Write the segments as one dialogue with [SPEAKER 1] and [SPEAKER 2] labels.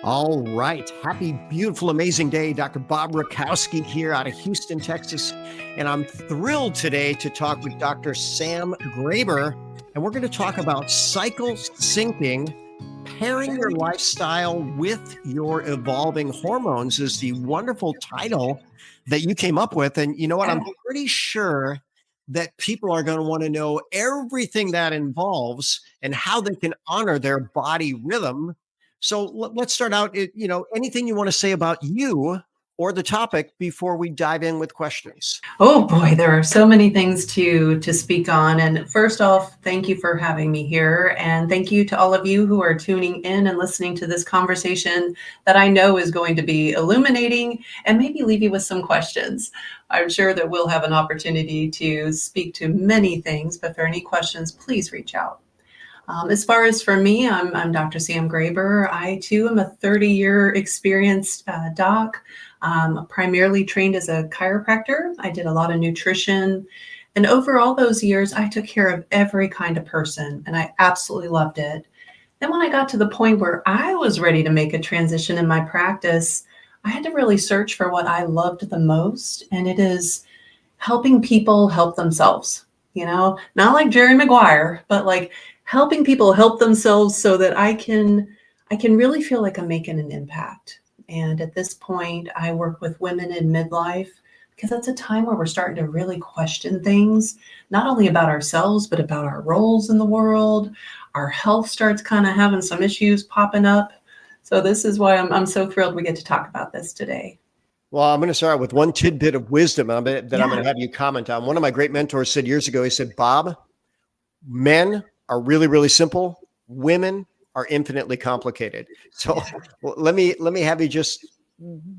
[SPEAKER 1] All right. Happy, beautiful, amazing day. Dr. Bob Rakowski here out of Houston, Texas. And I'm thrilled today to talk with Dr. Sam Graber. And we're going to talk about cycle syncing. Pairing your lifestyle with your evolving hormones is the wonderful title that you came up with. And you know what? I'm pretty sure that people are going to want to know everything that involves and how they can honor their body rhythm. So let's start out, anything you want to say about you or the topic before we dive in with questions.
[SPEAKER 2] Oh boy, there are so many things to speak on. And first off, thank you for having me here. And thank you to all of you who are tuning in and listening to this conversation that I know is going to be illuminating and maybe leave you with some questions. I'm sure that we'll have an opportunity to speak to many things, but for any questions, please reach out. As far as for me, I'm Dr. Sam Graber. I too am a 30-year experienced doc, primarily trained as a chiropractor. I did a lot of nutrition. And over all those years, I took care of every kind of person, and I absolutely loved it. Then when I got to the point where I was ready to make a transition in my practice, I had to really search for what I loved the most, and it is helping people help themselves. Not like Jerry Maguire, but like helping people help themselves so that I can really feel like I'm making an impact. And at this point, I work with women in midlife because that's a time where we're starting to really question things, not only about ourselves, but about our roles in the world. Our health starts kind of having some issues popping up. So this is why I'm so thrilled we get to talk about this today.
[SPEAKER 1] Well, I'm going to start with one tidbit of wisdom that I'm going to have you comment on. One of my great mentors said years ago, he said, Bob, men are really, really simple. Women are infinitely complicated. So let me have you just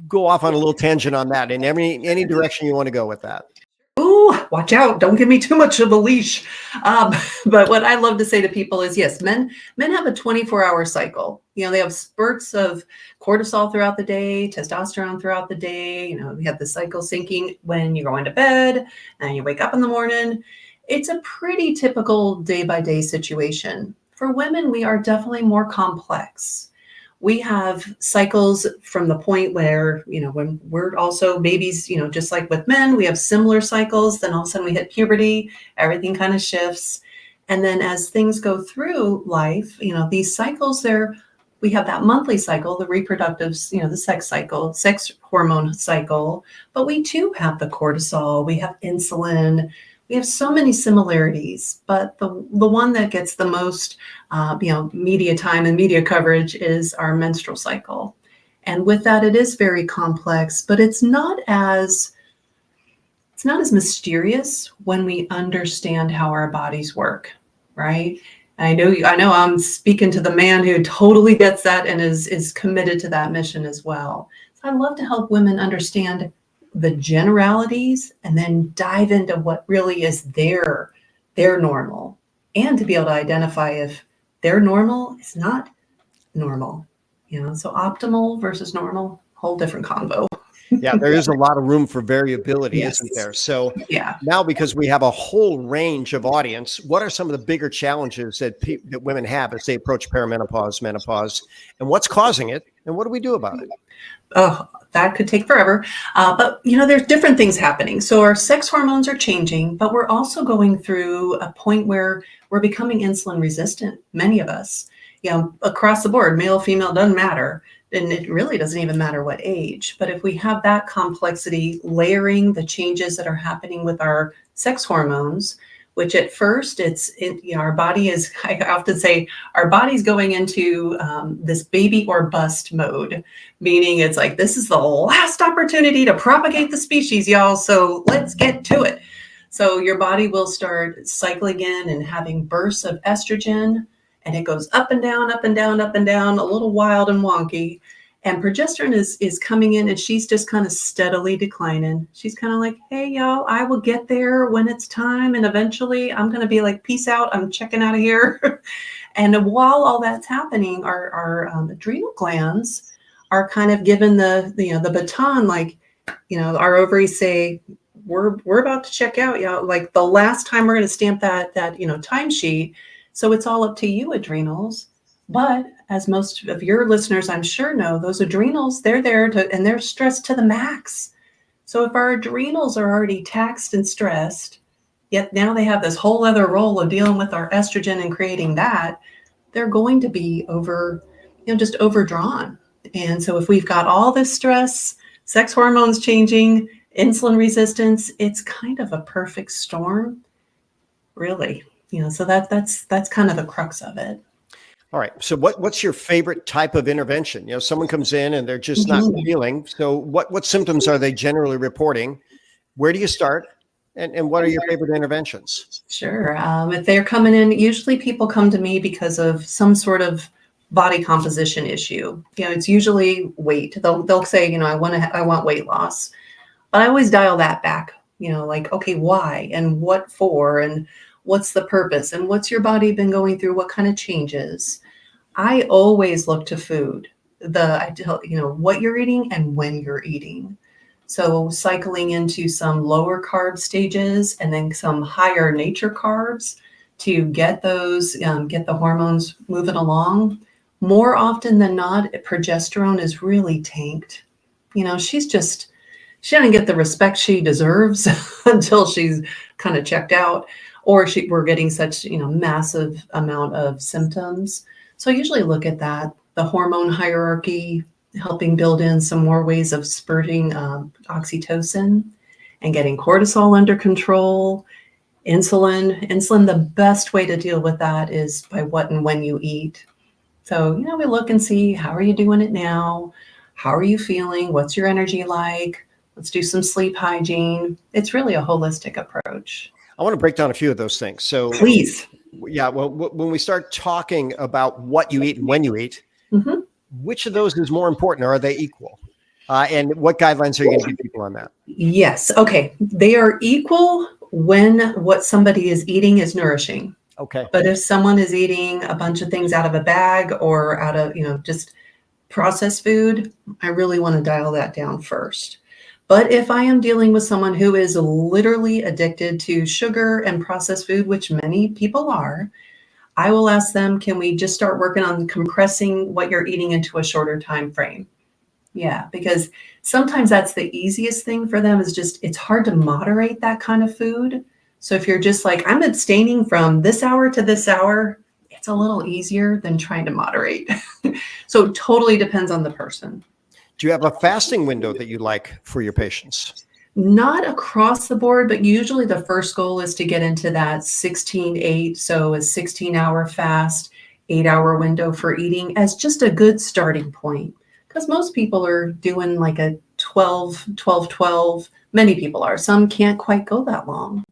[SPEAKER 1] go off on a little tangent on that in any direction you want to go with that.
[SPEAKER 2] Ooh, watch out. Don't give me too much of a leash. But what I love to say to people is, yes, men have a 24-hour cycle. They have spurts of cortisol throughout the day, testosterone throughout the day. We have the cycle syncing when you're going to bed and you wake up in the morning. It's a pretty typical day-by-day situation. For women, we are definitely more complex. We have cycles from the point where, when we're also babies, just like with men, we have similar cycles. Then all of a sudden we hit puberty, everything kind of shifts. And then as things go through life, these cycles we have that monthly cycle, the reproductive, the sex cycle, sex hormone cycle, but we too have the cortisol, we have insulin. We have so many similarities, but the one that gets the most, media time and media coverage is our menstrual cycle. And with that, it is very complex, but it's not as mysterious when we understand how our bodies work, right? I know I'm speaking to the man who totally gets that and is committed to that mission as well. So I love to help women understand the generalities and then dive into what really is their normal, and to be able to identify if their normal is not normal, so optimal versus normal, whole different convo.
[SPEAKER 1] Yeah, there is a lot of room for variability,
[SPEAKER 2] Yes.
[SPEAKER 1] isn't there? So
[SPEAKER 2] Yeah.
[SPEAKER 1] Now, because we have a whole range of audience, what are some of the bigger challenges that women have as they approach perimenopause, menopause, and what's causing it, and what do we do about it?
[SPEAKER 2] Oh, that could take forever. But, there's different things happening. So our sex hormones are changing, but we're also going through a point where we're becoming insulin resistant. Many of us, across the board, male, female, doesn't matter. And it really doesn't even matter what age. But if we have that complexity layering the changes that are happening with our sex hormones, which at first our body is, I often say, our body's going into this baby or bust mode, meaning it's like, this is the last opportunity to propagate the species, y'all. So let's get to it. So your body will start cycling in and having bursts of estrogen, and it goes up and down, up and down, up and down, a little wild and wonky. And progesterone is coming in, and she's just kind of steadily declining. She's kind of like, hey, y'all, I will get there when it's time. And eventually I'm going to be like, peace out. I'm checking out of here. And while all that's happening, our adrenal glands are kind of given the baton, like, our ovaries say, we're about to check out, y'all. Like the last time we're going to stamp that timesheet. So it's all up to you, adrenals. But as most of your listeners, I'm sure know, those adrenals, they're there to, and they're stressed to the max. So if our adrenals are already taxed and stressed, yet now they have this whole other role of dealing with our estrogen and creating that, they're going to be just overdrawn. And so if we've got all this stress, sex hormones changing, insulin resistance, it's kind of a perfect storm, really. So that's kind of the crux of it.
[SPEAKER 1] All right. So what's your favorite type of intervention? Someone comes in and they're just not feeling. So what symptoms are they generally reporting? Where do you start? And what are your favorite interventions?
[SPEAKER 2] Sure. If they're coming in, usually people come to me because of some sort of body composition issue. It's usually weight. They'll say, I want weight loss, but I always dial that back. Like, okay, why and what for, and what's the purpose, and what's your body been going through? What kind of changes? I always look to food. I tell what you're eating and when you're eating. So cycling into some lower carb stages and then some higher nature carbs to get get the hormones moving along. More often than not, progesterone is really tanked. She doesn't get the respect she deserves until she's kind of checked out, or we're getting such, massive amount of symptoms. So I usually look at that, the hormone hierarchy, helping build in some more ways of spurting oxytocin and getting cortisol under control. Insulin, the best way to deal with that is by what and when you eat. So, we look and see, how are you doing it now? How are you feeling? What's your energy like? Let's do some sleep hygiene. It's really a holistic approach.
[SPEAKER 1] I want to break down a few of those things. So
[SPEAKER 2] please.
[SPEAKER 1] Yeah. Well, when we start talking about what you eat and when you eat, which of those is more important, or are they equal? And what guidelines are you going to give people on that?
[SPEAKER 2] Yes. Okay. They are equal when what somebody is eating is nourishing.
[SPEAKER 1] Okay.
[SPEAKER 2] But if someone is eating a bunch of things out of a bag or out of, just processed food, I really want to dial that down first. But if I am dealing with someone who is literally addicted to sugar and processed food, which many people are, I will ask them, can we just start working on compressing what you're eating into a shorter time frame? Yeah, because sometimes that's the easiest thing for them, is just, it's hard to moderate that kind of food. So if you're just like, I'm abstaining from this hour to this hour, it's a little easier than trying to moderate. So it totally depends on the person.
[SPEAKER 1] Do you have a fasting window that you like for your patients?
[SPEAKER 2] Not across the board, but usually the first goal is to get into that 16-8. So a 16-hour fast, 8-hour window for eating as just a good starting point. Because most people are doing like a 12. Many people are. Some can't quite go that long.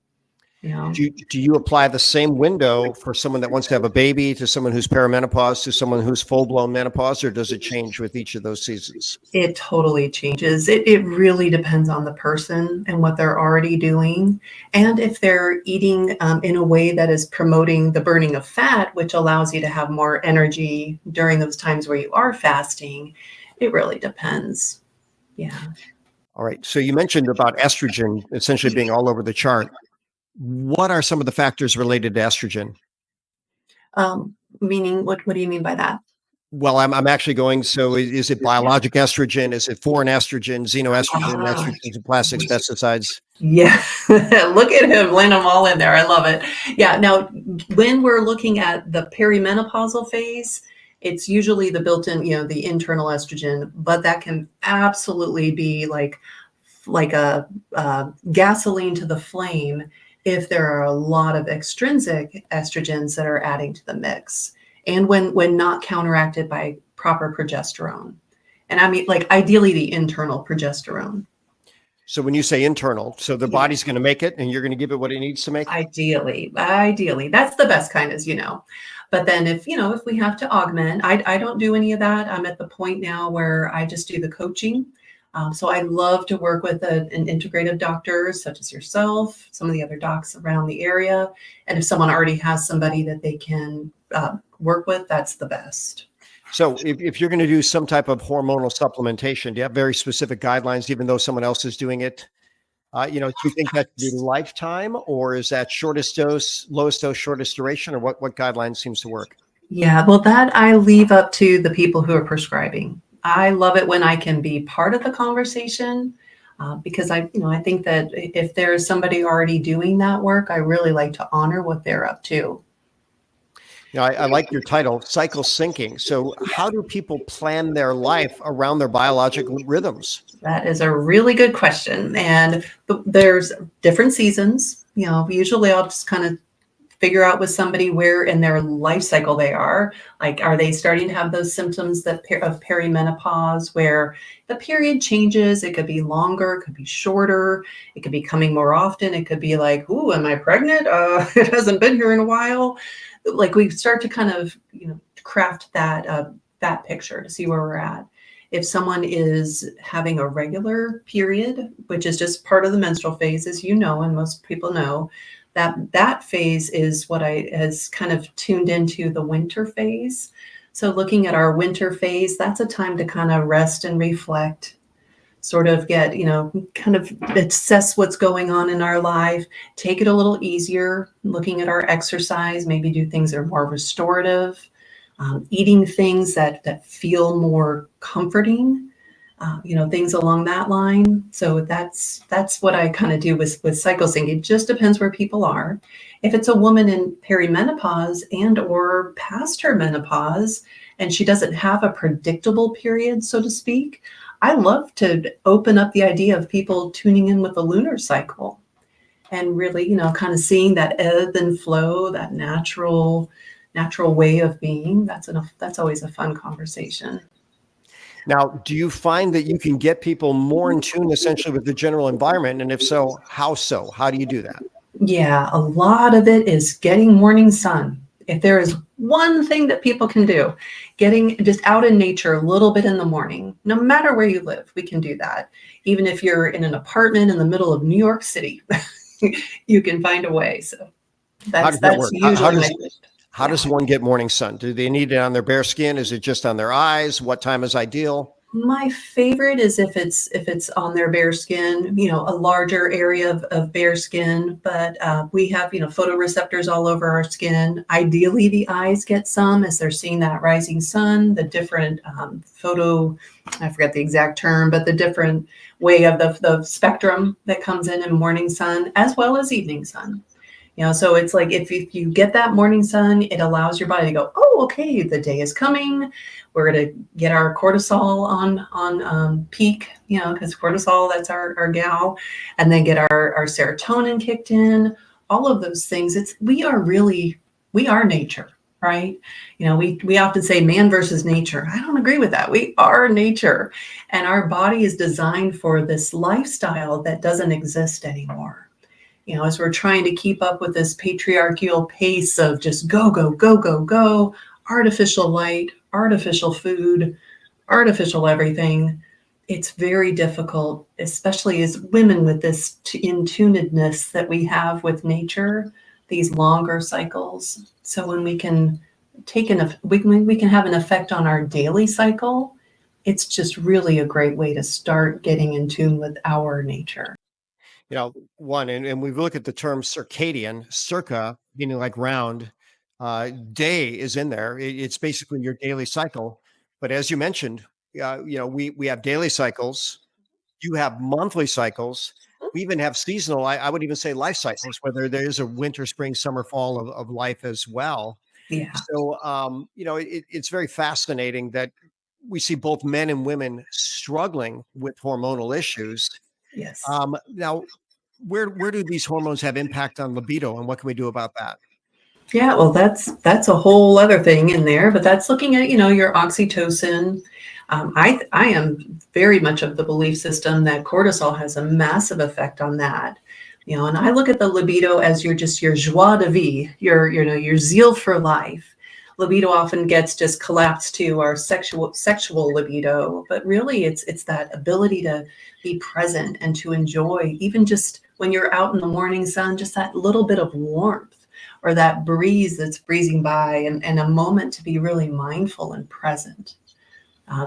[SPEAKER 1] Do you apply the same window for someone that wants to have a baby, to someone who's perimenopause, to someone who's full-blown menopause, or does it change with each of those seasons?
[SPEAKER 2] It totally changes. It really depends on the person and what they're already doing. And if they're eating in a way that is promoting the burning of fat, which allows you to have more energy during those times where you are fasting, it really depends. Yeah.
[SPEAKER 1] All right. So you mentioned about estrogen essentially being all over the chart. What are some of the factors related to estrogen?
[SPEAKER 2] Meaning, what do you mean by that?
[SPEAKER 1] Well, I'm actually going, so is it biologic estrogen? Is it foreign estrogen, xenoestrogen, estrogens and plastics, pesticides?
[SPEAKER 2] Yeah. Look at him, laying them all in there. I love it. Yeah. Now, when we're looking at the perimenopausal phase, it's usually the built-in, the internal estrogen, but that can absolutely be like a gasoline to the flame if there are a lot of extrinsic estrogens that are adding to the mix, and when not counteracted by proper progesterone. And I mean, like, ideally the internal progesterone.
[SPEAKER 1] So when you say internal, so the body's going to make it and you're going to give it what it needs to make?
[SPEAKER 2] Ideally, that's the best kind, as you know. But then if we have to augment, I don't do any of that. I'm at the point now where I just do the coaching. So I love to work with an integrative doctor such as yourself, some of the other docs around the area. And if someone already has somebody that they can work with, that's the best.
[SPEAKER 1] So if you're going to do some type of hormonal supplementation, do you have very specific guidelines, even though someone else is doing it? Do you think that should be lifetime, or is that shortest dose, lowest dose, shortest duration, or what guideline seems to work?
[SPEAKER 2] Yeah, well, that I leave up to the people who are prescribing. I love it when I can be part of the conversation because I think that if there is somebody already doing that work, I really like to honor what they're up to.
[SPEAKER 1] I like your title, Cycle Syncing. So how do people plan their life around their biological rhythms?
[SPEAKER 2] That is a really good question. And there's different seasons. Usually I'll just kind of figure out with somebody where in their life cycle they are. Like, are they starting to have those symptoms of perimenopause where the period changes? It could be longer, it could be shorter, it could be coming more often. It could be like, ooh, am I pregnant? It hasn't been here in a while. Like we start to kind of, craft that picture to see where we're at. If someone is having a regular period, which is just part of the menstrual phase, as you know, and most people know, that phase is what I has kind of tuned into the winter phase. So looking at our winter phase, that's a time to kind of rest and reflect, sort of get, kind of assess what's going on in our life, take it a little easier, looking at our exercise, maybe do things that are more restorative, eating things that feel more comforting, things along that line. So that's what I kind of do with cycle sync. It just depends where people are. If it's a woman in perimenopause and or past her menopause, and she doesn't have a predictable period, so to speak, I love to open up the idea of people tuning in with the lunar cycle and really, kind of seeing that ebb and flow, that natural way of being. That's always a fun conversation.
[SPEAKER 1] Now, do you find that you can get people more in tune essentially with the general environment? And if so, how so? How do you do that?
[SPEAKER 2] Yeah, a lot of it is getting morning sun. If there is one thing that people can do, getting just out in nature a little bit in the morning, no matter where you live, we can do that. Even if you're in an apartment in the middle of New York City, you can find a way. So
[SPEAKER 1] How does that
[SPEAKER 2] that's
[SPEAKER 1] work?
[SPEAKER 2] usually my
[SPEAKER 1] How does one get morning sun? Do they need it on their bare skin? Is it just on their eyes? What time is ideal?
[SPEAKER 2] My favorite is if it's on their bare skin, a larger area of bare skin. But we have photoreceptors all over our skin. Ideally, the eyes get some as they're seeing that rising sun. The different I forget the exact term, but the different way of the spectrum that comes in morning sun as well as evening sun. So it's like if you get that morning sun, it allows your body to go, oh, okay, the day is coming. We're going to get our cortisol on peak, because cortisol, that's our gal, and then get our serotonin kicked in, all of those things. We are nature, right? We often say man versus nature. I don't agree with that. We are nature, and our body is designed for this lifestyle that doesn't exist anymore. As we're trying to keep up with this patriarchal pace of just go, go, go, go, go, artificial light, artificial food, artificial everything, it's very difficult, especially as women with this in-tunedness that we have with nature, these longer cycles. So when we can we can have an effect on our daily cycle, it's just really a great way to start getting in tune with our nature.
[SPEAKER 1] One, and we look at the term circadian, circa, meaning like round, day is in there. It's basically your daily cycle. But as you mentioned, we have daily cycles. You have monthly cycles. We even have seasonal, I would even say life cycles, whether there is a winter, spring, summer, fall of life as well.
[SPEAKER 2] Yeah.
[SPEAKER 1] So, it's very fascinating that we see both men and women struggling with hormonal issues.
[SPEAKER 2] Yes.
[SPEAKER 1] Now, where do these hormones have impact on libido, and what can we do about that?
[SPEAKER 2] Yeah, well, that's a whole other thing in there, but that's looking at, your oxytocin. I am very much of the belief system that cortisol has a massive effect on that. And I look at the libido as your joie de vivre, your zeal for life. Libido often gets just collapsed to our sexual libido, but really it's that ability to be present and to enjoy, even just when you're out in the morning sun, just that little bit of warmth or that breeze that's breezing by, and a moment to be really mindful and present.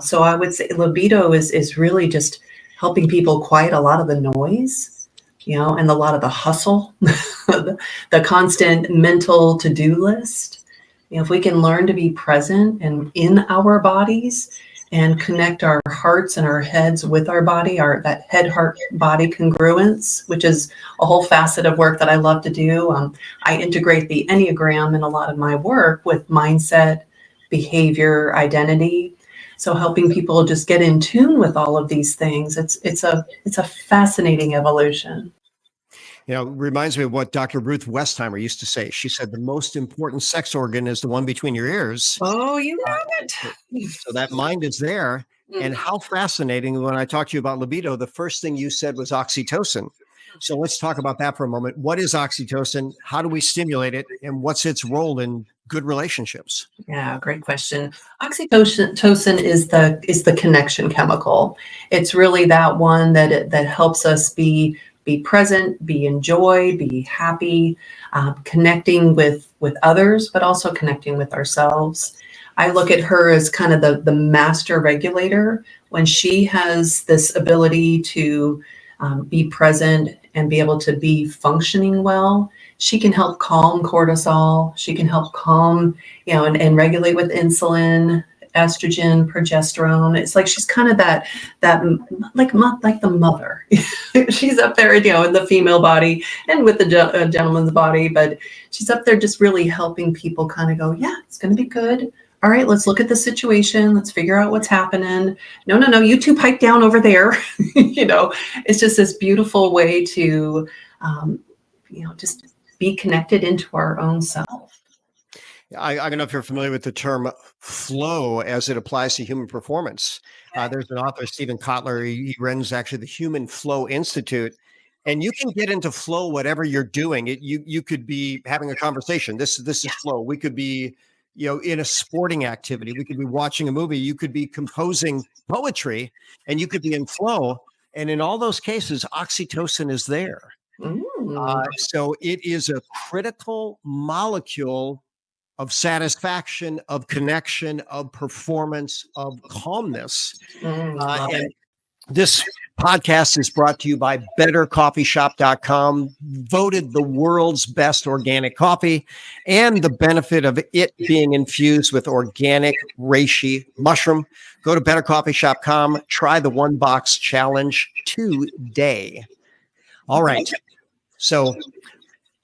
[SPEAKER 2] So I would say libido is really just helping people quiet a lot of the noise, and a lot of the hustle, the constant mental to-do list. If we can learn to be present and in our bodies and connect our hearts and our heads with our body, that head, heart, body congruence, which is a whole facet of work that I love to do. I integrate the Enneagram in a lot of my work with mindset, behavior, identity. So helping people just get in tune with all of these things. It's a fascinating evolution.
[SPEAKER 1] It reminds me of what Dr. Ruth Westheimer used to say. She said the most important sex organ is the one between your ears.
[SPEAKER 2] Oh, you know it.
[SPEAKER 1] So that mind is there. And how fascinating, when I talked to you about libido, the first thing you said was oxytocin. So let's talk about that for a moment. What is oxytocin? How do we stimulate it? And what's its role in good relationships?
[SPEAKER 2] Yeah, great question. Oxytocin is the connection chemical. It's really that one that helps us be present, be in joy, be happy, connecting with others, but also connecting with ourselves. I look at her as kind of the master regulator. When she has this ability to be present and be able to be functioning well, she can help calm cortisol. She can help calm, and regulate with insulin, estrogen, progesterone. It's like she's kind of that like the mother. She's up there, in the female body and with the gentleman's body, but she's up there just really helping people kind of go, yeah, it's going to be good. All right, let's look at the situation. Let's figure out what's happening. No, you two pipe down over there. It's just this beautiful way to, just be connected into our own self.
[SPEAKER 1] I don't know if you're familiar with the term flow as it applies to human performance. There's an author, Stephen Kotler. He runs actually the Human Flow Institute. And you can get into flow whatever you're doing. You could be having a conversation. This is flow. We could be in a sporting activity. We could be watching a movie. You could be composing poetry, and you could be in flow. And in all those cases, oxytocin is there. So it is a critical molecule of satisfaction, of connection, of performance, of calmness. And this podcast is brought to you by bettercoffeeshop.com, voted the world's best organic coffee, and the benefit of it being infused with organic reishi mushroom. Go to bettercoffeeshop.com, try the 1-box challenge today. All right. So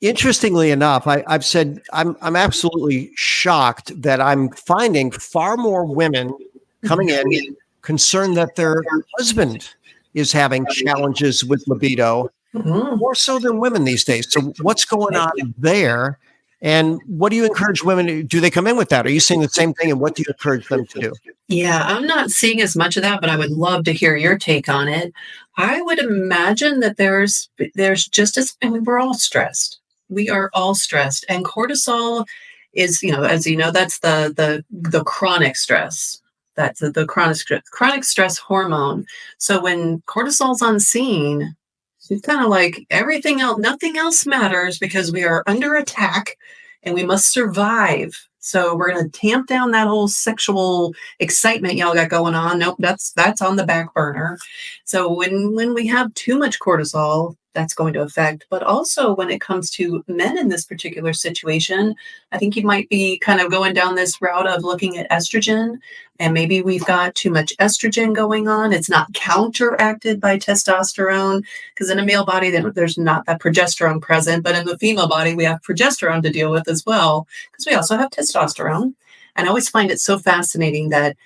[SPEAKER 1] interestingly enough, I've said I'm absolutely shocked that I'm finding far more women coming in concerned that their husband is having challenges with libido, more so than women these days. So what's going on there? And what do you encourage women to do? Do they come in with that? Are you seeing the same thing? And what do you encourage them to do?
[SPEAKER 2] Yeah, I'm not seeing as much of that, but I would love to hear your take on it. I would imagine that there's just we're all stressed. We are all stressed. And cortisol is, as you know, that's the chronic stress. That's the chronic stress hormone. So when cortisol's on scene, it's kind of like everything else, nothing else matters because we are under attack and we must survive. So we're going to tamp down that whole sexual excitement y'all got going on. Nope, that's on the back burner. So when we have too much cortisol, that's going to affect. But also when it comes to men in this particular situation, I think you might be kind of going down this route of looking at estrogen. And maybe we've got too much estrogen going on. It's not counteracted by testosterone, because in a male body, there's not that progesterone present. But in the female body, we have progesterone to deal with as well, because we also have testosterone. And I always find it so fascinating that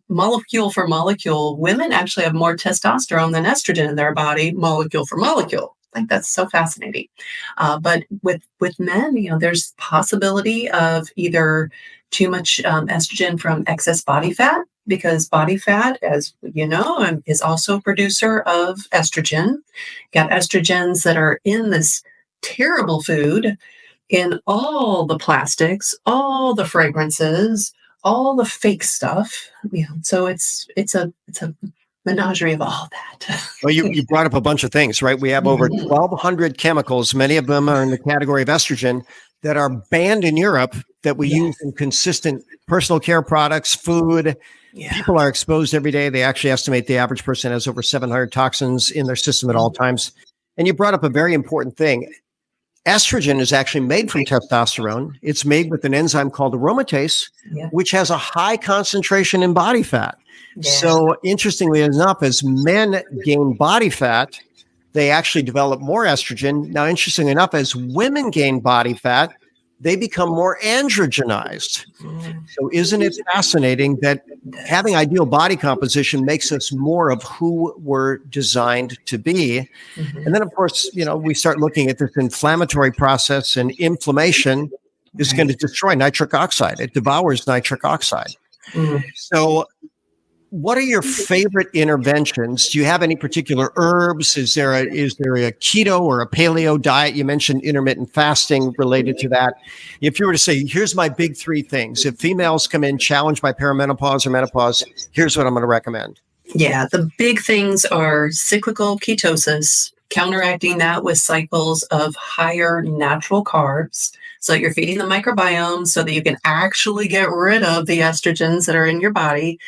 [SPEAKER 2] molecule for molecule, women actually have more testosterone than estrogen in their body, molecule for molecule. I think that's so fascinating. But with men, there's possibility of either too much estrogen from excess body fat, because body fat, as you know, is also a producer of estrogen. Got estrogens that are in this terrible food, in all the plastics, all the fragrances, all the fake stuff. So it's a menagerie of all that.
[SPEAKER 1] Well, you brought up a bunch of things, right? We have over 1,200 chemicals. Many of them are in the category of estrogen that are banned in Europe that we use in consistent personal care products, food. Yeah. People are exposed every day. They actually estimate the average person has over 700 toxins in their system at all times. And you brought up a very important thing. Estrogen is actually made from testosterone. It's made with an enzyme called aromatase, which has a high concentration in body fat. Yeah. So interestingly enough, as men gain body fat, they actually develop more estrogen. Now, interestingly enough, as women gain body fat, they become more androgenized. So isn't it fascinating that having ideal body composition makes us more of who we're designed to be? And then, of course, we start looking at this inflammatory process, and inflammation is going to destroy nitric oxide. It devours nitric oxide. So what are your favorite interventions? Do you have any particular herbs? Is there a keto or a paleo diet? You mentioned intermittent fasting related to that. If you were to say, here's my big three things, if females come in challenged by perimenopause or menopause, here's what I'm going to recommend.
[SPEAKER 2] Yeah, the big things are cyclical ketosis, counteracting that with cycles of higher natural carbs. So you're feeding the microbiome so that you can actually get rid of the estrogens that are in your body,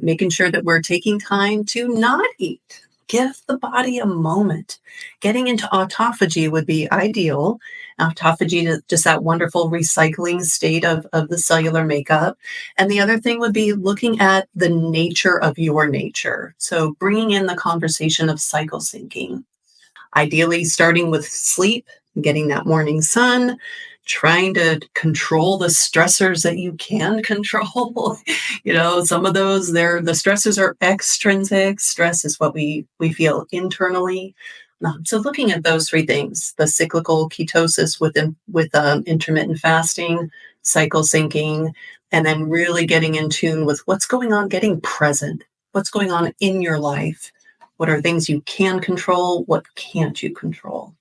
[SPEAKER 2] making sure that we're taking time to not eat. Give the body a moment. Getting into autophagy would be ideal. Autophagy is just that wonderful recycling state of the cellular makeup. And the other thing would be looking at the nature of your nature. So bringing in the conversation of cycle syncing. Ideally, starting with sleep, getting that morning sun, trying to control the stressors that you can control. Some of those, the stressors are extrinsic. Stress is what we feel internally. So looking at those three things, the cyclical ketosis with intermittent fasting, cycle syncing, and then really getting in tune with what's going on, getting present, what's going on in your life. What are things you can control? What can't you control?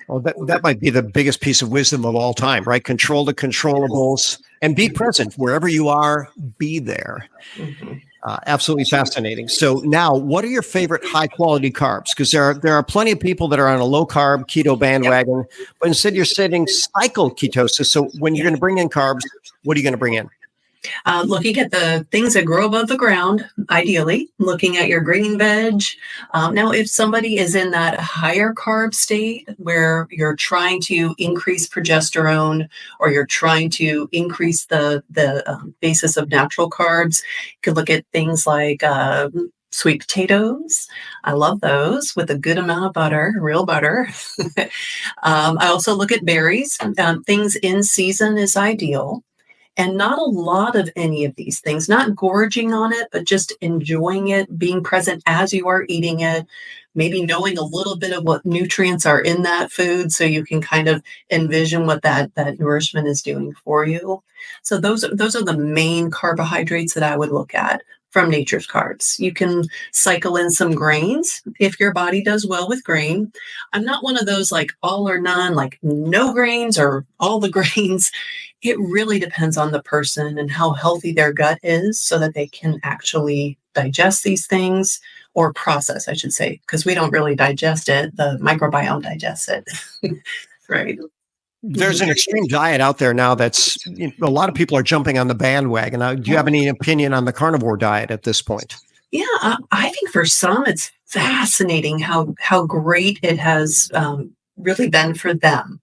[SPEAKER 1] Well, that might be the biggest piece of wisdom of all time, right? Control the controllables and be present wherever you are. Be there. Absolutely fascinating. So now, what are your favorite high quality carbs? Because there are plenty of people that are on a low carb keto bandwagon, but instead you're setting cycle ketosis. So when you're going to bring in carbs, what are you going to bring in?
[SPEAKER 2] Looking at the things that grow above the ground, ideally, looking at your green veg. Now, if somebody is in that higher carb state where you're trying to increase progesterone or you're trying to increase the basis of natural carbs, you could look at things like sweet potatoes. I love those with a good amount of butter, real butter. I also look at berries. Things in season is ideal. And not a lot of any of these things, not gorging on it, but just enjoying it, being present as you are eating it, maybe knowing a little bit of what nutrients are in that food so you can kind of envision what that nourishment is doing for you. So those are the main carbohydrates that I would look at from nature's carbs. You can cycle in some grains if your body does well with grain. I'm not one of those like all or none, like no grains or all the grains. It really depends on the person and how healthy their gut is so that they can actually digest these things or process, I should say, because we don't really digest it. The microbiome digests it, right?
[SPEAKER 1] There's an extreme diet out there now that's a lot of people are jumping on the bandwagon. Now, do you have any opinion on the carnivore diet at this point?
[SPEAKER 2] Yeah, I think for some it's fascinating how great it has really been for them.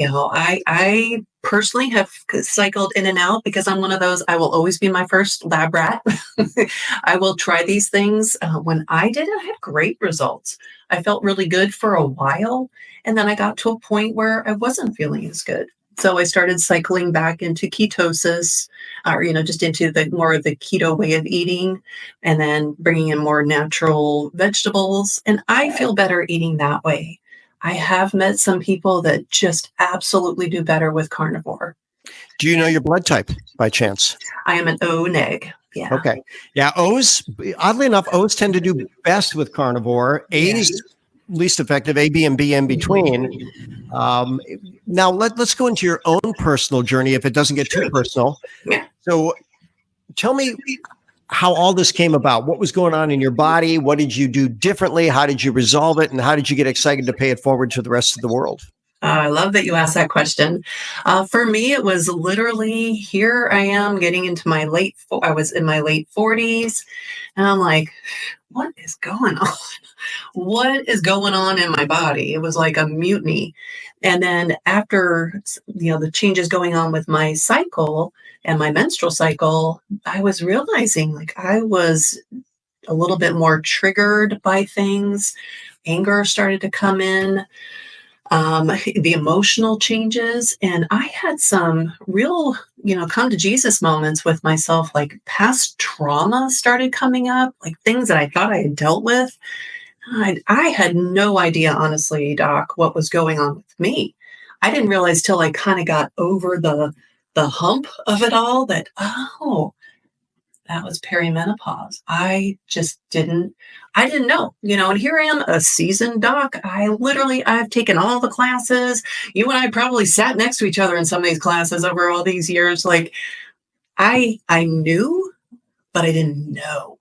[SPEAKER 2] I personally have cycled in and out because I'm one of those, I will always be my first lab rat. I will try these things. When I did it, I had great results. I felt really good for a while. And then I got to a point where I wasn't feeling as good. So I started cycling back into ketosis, or, just into the more of the keto way of eating, and then bringing in more natural vegetables. And I feel better eating that way. I have met some people that just absolutely do better with carnivore.
[SPEAKER 1] Do you know your blood type by chance?
[SPEAKER 2] I am an O neg. Yeah.
[SPEAKER 1] Okay. Yeah. O's, oddly enough, O's tend to do best with carnivore. A's least effective, A, B, and B in between. Now let's go into your own personal journey if it doesn't get too personal.
[SPEAKER 2] Yeah.
[SPEAKER 1] So tell me how all this came about. What was going on in your body? What did you do differently? How did you resolve it? And how did you get excited to pay it forward to the rest of the world?
[SPEAKER 2] I love that you asked that question. For me, it was literally here I am getting into I was in my late 40s, and I'm like, what is going on? What is going on in my body? It was like a mutiny. And then after, the changes going on with my cycle and my menstrual cycle, I was realizing like I was a little bit more triggered by things. Anger started to come in, the emotional changes. And I had some real, come to Jesus moments with myself, like past trauma started coming up, like things that I thought I had dealt with. I had no idea, honestly, Doc, what was going on with me. I didn't realize till I kind of got over the hump of it all that, oh, that was perimenopause. I didn't know, and here I am, a seasoned doc. I've taken all the classes. You and I probably sat next to each other in some of these classes over all these years. Like I knew, but I didn't know.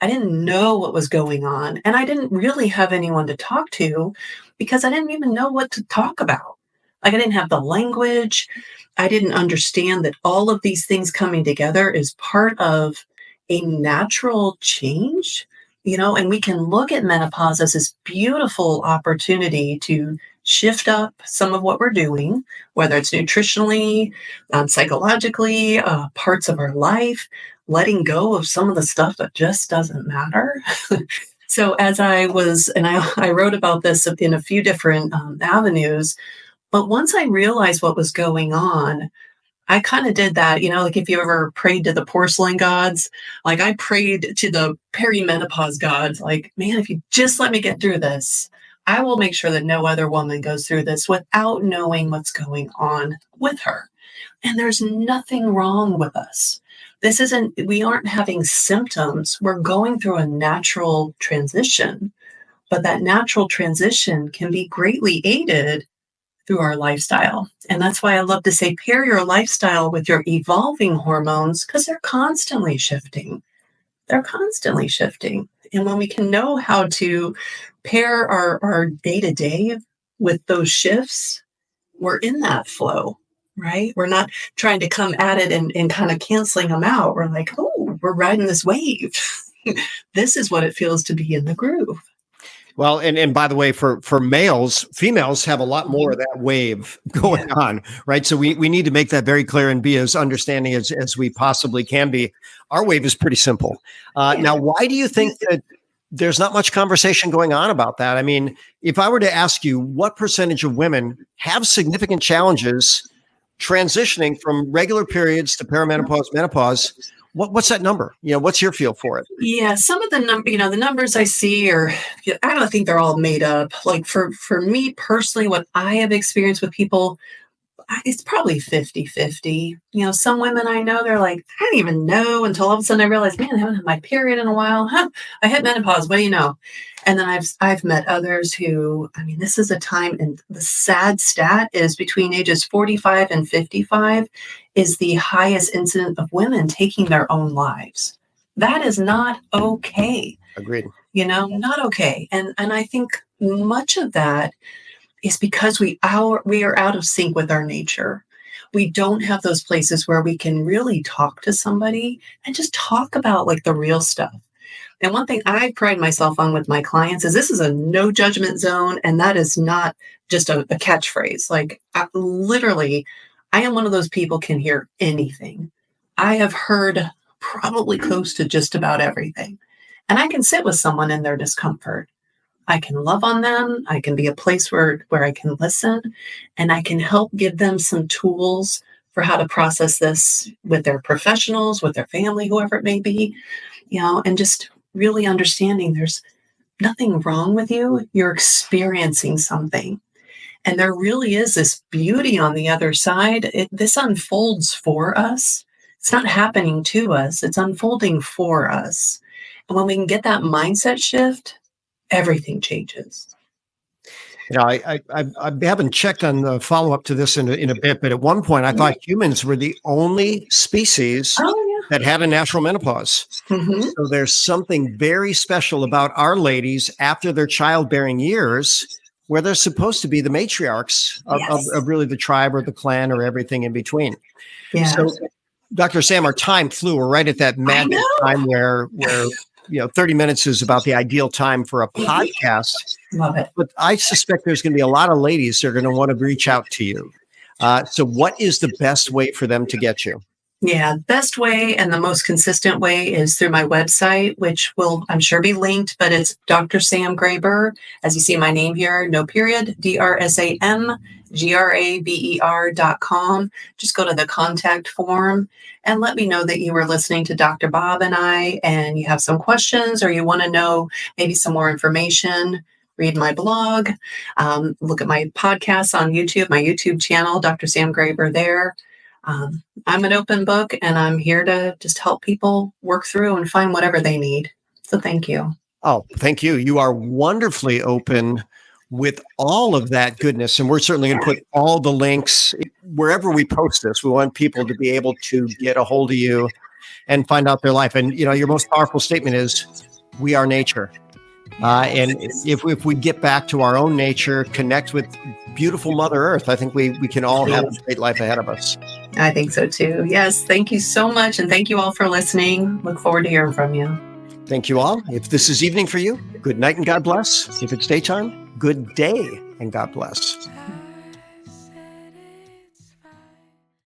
[SPEAKER 2] I didn't know what was going on. And I didn't really have anyone to talk to because I didn't even know what to talk about. Like I didn't have the language. I didn't understand that all of these things coming together is part of a natural change, and we can look at menopause as this beautiful opportunity to shift up some of what we're doing, whether it's nutritionally, psychologically, parts of our life, letting go of some of the stuff that just doesn't matter. So as I wrote about this in a few different avenues, but once I realized what was going on, I kind of did that, like if you ever prayed to the porcelain gods, like I prayed to the perimenopause gods, like, man, if you just let me get through this, I will make sure that no other woman goes through this without knowing what's going on with her. And there's nothing wrong with us. We aren't having symptoms. We're going through a natural transition, but that natural transition can be greatly aided through our lifestyle. And that's why I love to say pair your lifestyle with your evolving hormones because they're constantly shifting. They're constantly shifting. And when we can know how to pair our day-to-day with those shifts, we're in that flow, right? We're not trying to come at it and kind of canceling them out. We're like, oh, we're riding this wave. This is what it feels to be in the groove.
[SPEAKER 1] Well, and by the way, for females have a lot more of that wave going on, right? So we need to make that very clear and be as understanding as we possibly can be. Our wave is pretty simple. Now, why do you think that there's not much conversation going on about that? I mean, if I were to ask you what percentage of women have significant challenges transitioning from regular periods to perimenopause, menopause, what's that number? What's your feel for it?
[SPEAKER 2] Yeah, some of the the numbers I see are, I don't think they're all made up. Like for me personally, what I have experienced with people, it's probably 50-50. Some women I know, they're like, I didn't even know until all of a sudden I realized, man, I haven't had my period in a while. I hit menopause. What do you know? And then I've met others who, this is a time, and the sad stat is between ages 45 and 55 is the highest incident of women taking their own lives. That is not okay.
[SPEAKER 1] Agreed.
[SPEAKER 2] Not okay. And I think much of that is because we are out of sync with our nature. We don't have those places where we can really talk to somebody and just talk about like the real stuff. And one thing I pride myself on with my clients is this is a no judgment zone. And that is not just a catchphrase. Like I am one of those people can hear anything. I have heard probably close to just about everything. And I can sit with someone in their discomfort. I can love on them. I can be a place where I can listen, and I can help give them some tools for how to process this with their professionals, with their family, whoever it may be, and just really understanding there's nothing wrong with you. You're experiencing something. And there really is this beauty on the other side. This unfolds for us. It's not happening to us. It's unfolding for us. And when we can get that mindset shift, everything changes.
[SPEAKER 1] I haven't checked on the follow-up to this in a bit, but at one point I thought humans were the only species that had a natural menopause. Mm-hmm. So there's something very special about our ladies after their childbearing years where they're supposed to be the matriarchs of really the tribe or the clan or everything in between.
[SPEAKER 2] Yeah.
[SPEAKER 1] So, Dr. Sam, our time flew. We're right at that magic time where 30 minutes is about the ideal time for a podcast.
[SPEAKER 2] Love it.
[SPEAKER 1] But I suspect there's going to be a lot of ladies that are going to want to reach out to you. So what is the best way for them to get you?
[SPEAKER 2] Yeah, best way and the most consistent way is through my website, which will, I'm sure, be linked, but it's Dr. Sam Graber. As you see my name here, no period, DrSamGraber.com. Just go to the contact form and let me know that you were listening to Dr. Bob and I, and you have some questions or you want to know maybe some more information. Read my blog, look at my podcasts on YouTube, my YouTube channel, Dr. Sam Graber there. I'm an open book and I'm here to just help people work through and find whatever they need. So thank you.
[SPEAKER 1] Oh, thank you. You are wonderfully open with all of that goodness. And we're certainly going to put all the links wherever we post this. We want people to be able to get a hold of you and find out their life. And, your most powerful statement is, we are nature. And if we get back to our own nature, connect with beautiful Mother Earth, I think we can all have a great life ahead of us.
[SPEAKER 2] I think so too. Yes. Thank you so much. And thank you all for listening. Look forward to hearing from you.
[SPEAKER 1] Thank you all. If this is evening for you, good night and God bless. If it's daytime, good day and God bless.